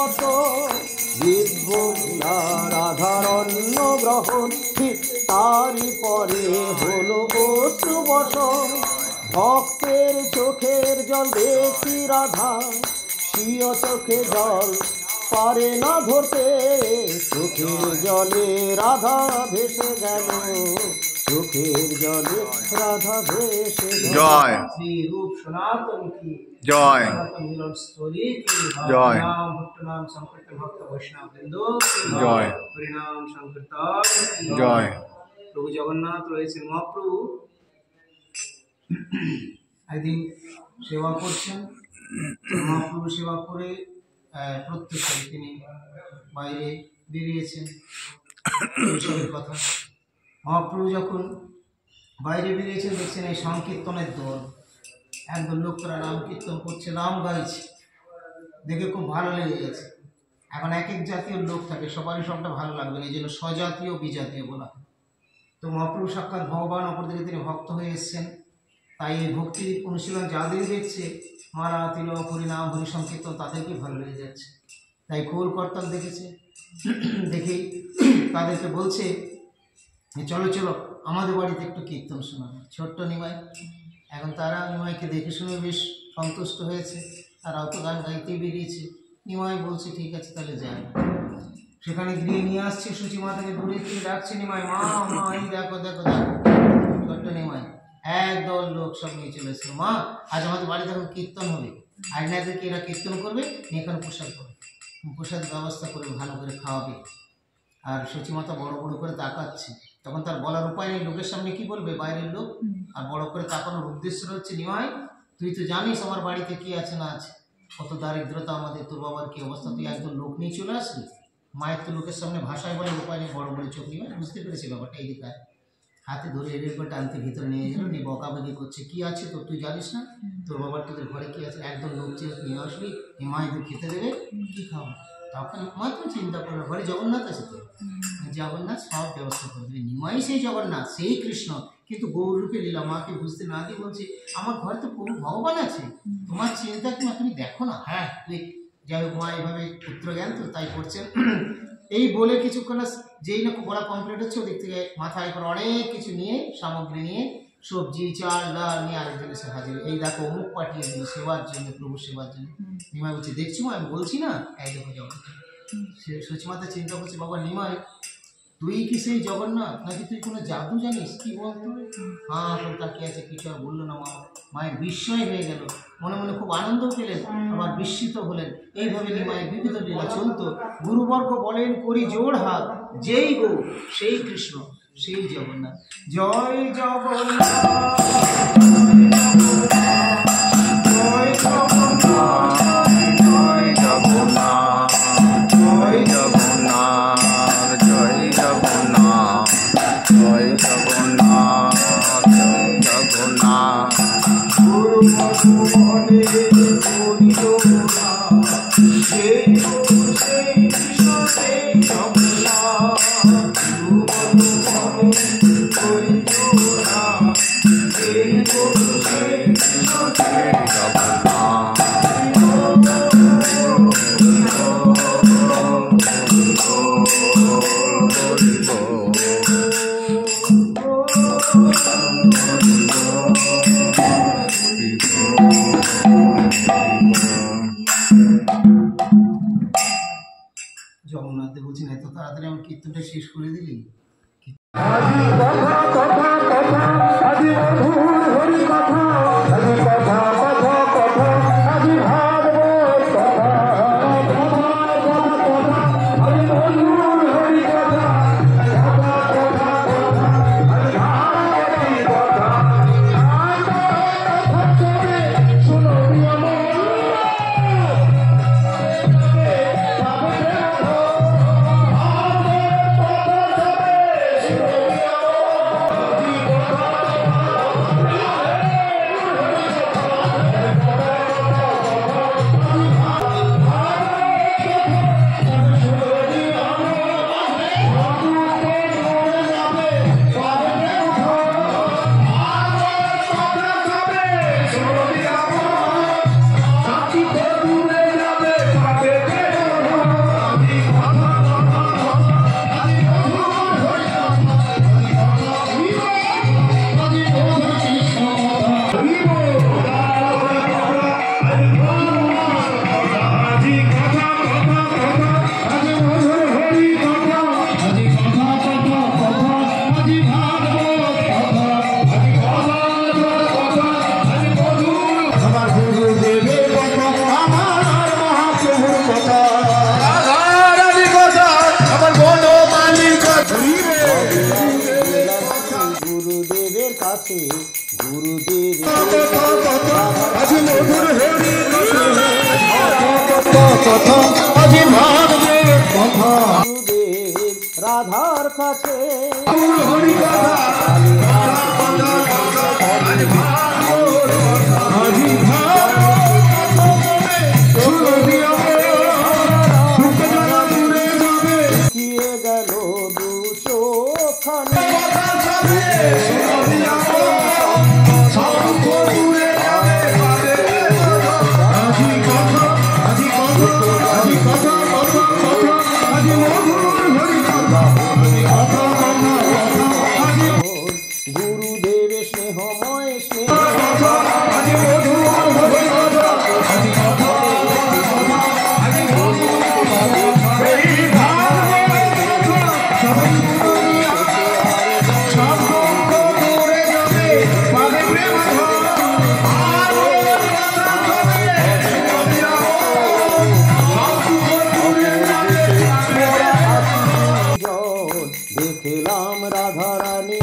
বস জীবনা রাধারণ্য গ্রহণ ঠিক তারই পরে হলো অশ্রু বর্ষণ ভক্তের চোখের জল দেখি রাধা স্বীয় চোখে জল পারে না ধরতে চোখের জলে রাধা ভেসে গেল চোখের জলে রাধা ভেসে গেল। জয় শ্রী রূপ সনাতন কি জয় মিলন স্তোরি কি জয় নাম ভক্ত নাম সংকীর্তন ভক্ত বৈষ্ণব বৃন্দ জয় হরিনাম সংকীর্তন জয়। প্রভু জগন্নাথ রয়েছেন মহাপ্রভু একদিন সেবা করছেন মহাপ্রভু সেবা করে প্রত্যেকে তিনি বাইরে বেরিয়েছেন এইসবের কথা মহাপ্রভু যখন বাইরে বেরিয়েছেন দেখছেন এই সংকীর্তনের দল একদল লোকরা নাম কীর্তন করছে নাম গাইছে দেখে খুব ভালো লেগে গেছে। এখন এক এক জাতীয় লোক থাকে সবারই সবটা ভালো লাগবে না এই জন্য স্বজাতীয় বিজাতীয় বলা হয়। তো মহাপ্রভু সাক্ষাৎ ভগবান অপরদিকে তিনি ভক্ত হয়ে এসছেন তাই এই ভক্তির অনুশীলন যাদের দেখছে মালা তিলক হরিনাম হরি সংকীর্তন তাদেরকে ভালো লেগে যাচ্ছে তাই খোল কর্তাল দেখেছে দেখেই তাদেরকে বলছে চলো চলো আমাদের বাড়িতে একটু কীর্তন শোনাবে ছোট্ট নিমাই। এখন তারা নিমাইকে দেখে শুনে বেশ সন্তুষ্ট হয়েছে তারাও তো গান গাইতেই বেরিয়েছে। নিমাই বলছে ঠিক আছে তাহলে যাই। সেখানে গিয়ে নিয়ে আসছে সুচিমাতাকে দূরে থেকে ডাকছে নিমাই মা মা এই দেখো দেখো দেখো ছোট্ট নিমাই একদল লোক সব নিয়ে চলে এসেছিল মা আজ আমাদের বাড়িতে এখন কীর্তন হবে আজ না এদেরকে এরা কীর্তন করবে এখানে প্রসাদ করবে প্রসাদ ব্যবস্থা করে ভালো করে খাওয়াবে। আর সচিমাতা বড় বড় করে তাকাচ্ছে তখন তার বলার উপায় নেই লোকের সামনে কি বলবে বাইরের লোক আর বড় করে তাকানোর উদ্দেশ্য হচ্ছে নিমাই তুই তো জানিস আমার বাড়িতে কি আছে না আছে কত দারিদ্রতা আমাদের তোর বাবার কি অবস্থা তুই একদম লোক নিয়ে চলে আসলি মায়ের তো লোকের সামনে ভাষায় বলার উপায় নেই বড় বড় চোখ নিয়ে বুঝতে পেরেছি ব্যাপারটা এই দিকে হাতে ধরে এর করে টানতে ভিতরে নিয়ে গেল নিয়ে বকাবকি করছে কি আছে তোর তুই জানিস না তোর বাবার তোদের ঘরে কি আছে একদম লোক চেয়ে নিয়ে আসলি নিমাই তুই খেতে দেবে কি খাবো তখন মা তুমি চিন্তা করো ঘরে জগন্নাথ আছে তো জগন্নাথ সব ব্যবস্থা করে দেবে নিমাই সেই জগন্নাথ সেই কৃষ্ণ কিন্তু গৌরূপে লীলা মাকে বুঝতে না দিয়ে বলছে আমার ঘরে তো প্রভু ভগবান আছে তোমার চিন্তা কি মা তুমি দেখো না হ্যাঁ তুই যাই হোক মা এইভাবে পুত্র জ্ঞান তো তাই করছেন। এই বলে কিছুক্ষণ যেই না বলা কমপ্লিট হচ্ছে ওদিক থেকে মাথায় করে অনেক কিছু নিয়ে সামগ্রী নিয়ে সবজি চাল ডাল নিয়ে আরেকজন এসে হাজির এই দেখো অমুক পাঠিয়ে দিল সেবার জন্য প্রভু সেবার জন্য। নিমাই বলছে দেখছি মা আমি বলছি না এই দেখো জগন্নাথ। সে সচিমাতা চিন্তা করছে বাবা নিমাই তুই কি সেই জগন্নাথ নাকি তুই কোনো জাদু জানিস কি বলতো হ্যাঁ এখন তাকিয়ে আছে কিছু আর বললো না মা মায়ের বিস্ময় হয়ে গেল মনে মনে খুব আনন্দ পেলেন আবার বিস্মিত হলেন। এইভাবে নিমায়ের বিবিধ লীলা চলত। গুরুবর্গ বলেন করি জোড় হাত যেই গো সেই কৃষ্ণ সেই জগন্নাথ জয় জগন্নাথ জয় জগন্নাথ জয় জগন্নাথ জয় জগন্নাথ জয় জগন্নাথ জয় জগন্নাথ জয় জগন্নাথ গুরুবর্গ বলে করি জোড় হাত সেই গো সেই কৃষ্ণ সেই জগন্নাথ গুরুবর্গ বলে করি জোড় হাত সেই গো সেই কৃষ্ণ সেই জগন্নাথ জগন্নাথ দেব বলছেন এত তাড়াতাড়ি আমার কীর্তনটা শেষ করে দিলি কথা আজি ভাববে কথা গুরুদেব রাধার কাছে হরি কথা আজি কিয়ে গেল দু চোখানে গুরুদেব স্নেহময় স্নেহ দেখলাম রাধা রানী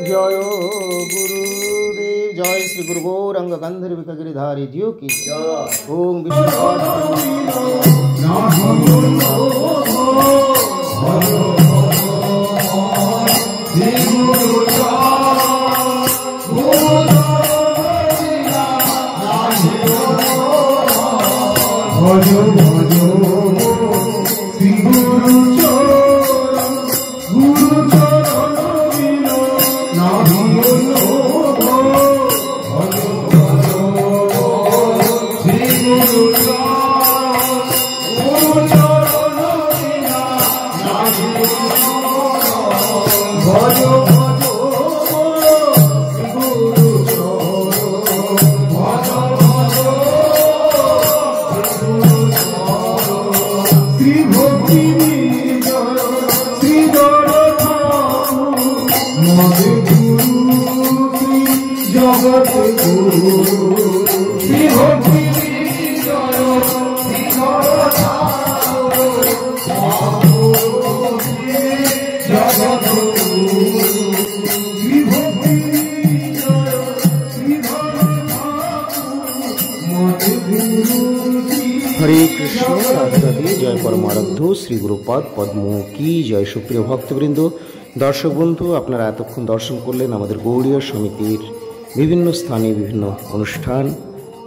जय गुरुदेव जय श्री गुरु गौरंग गंधर्व गिरिधारी जियो की ओम हरे कृष्ण राधे राधे जय परमाराध्য শ্রী গুরুপাদ পদ্ম কি জয়। সুপ্রিয় ভক্তবৃন্দ, দর্শক বন্ধু, আপনারা এতক্ষণ দর্শন করলেন আমাদের গৌড়ীয় সমিতির বিভিন্ন স্থানে বিভিন্ন অনুষ্ঠান,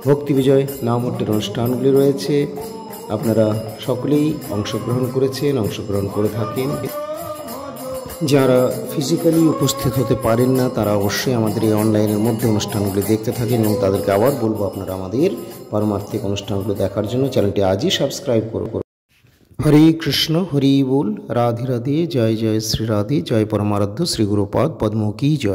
ভক্তি বিজয় নামহট্টের অনুষ্ঠানগুলি রয়েছে। আপনারা সকলেই অংশগ্রহণ করেছেন, অংশগ্রহণ করে থাকেন। যারা ফিজিক্যালি উপস্থিত হতে পারেন না তারা অবশ্যই আমাদের এই অনলাইনের মধ্যে অনুষ্ঠানগুলি দেখতে থাকেন এবং তাদেরকে আবার বলবো আপনারা আমাদের পারমার্থিক অনুষ্ঠানগুলো দেখার জন্য চ্যানেলটি আজই সাবস্ক্রাইব করুন। হরে কৃষ্ণ, হরি বল, রাধে রাধে, জয় জয় শ্রী রাধে, জয় পরমারাধ্য শ্রী গুরুপাদ পদ্ম কি জয়।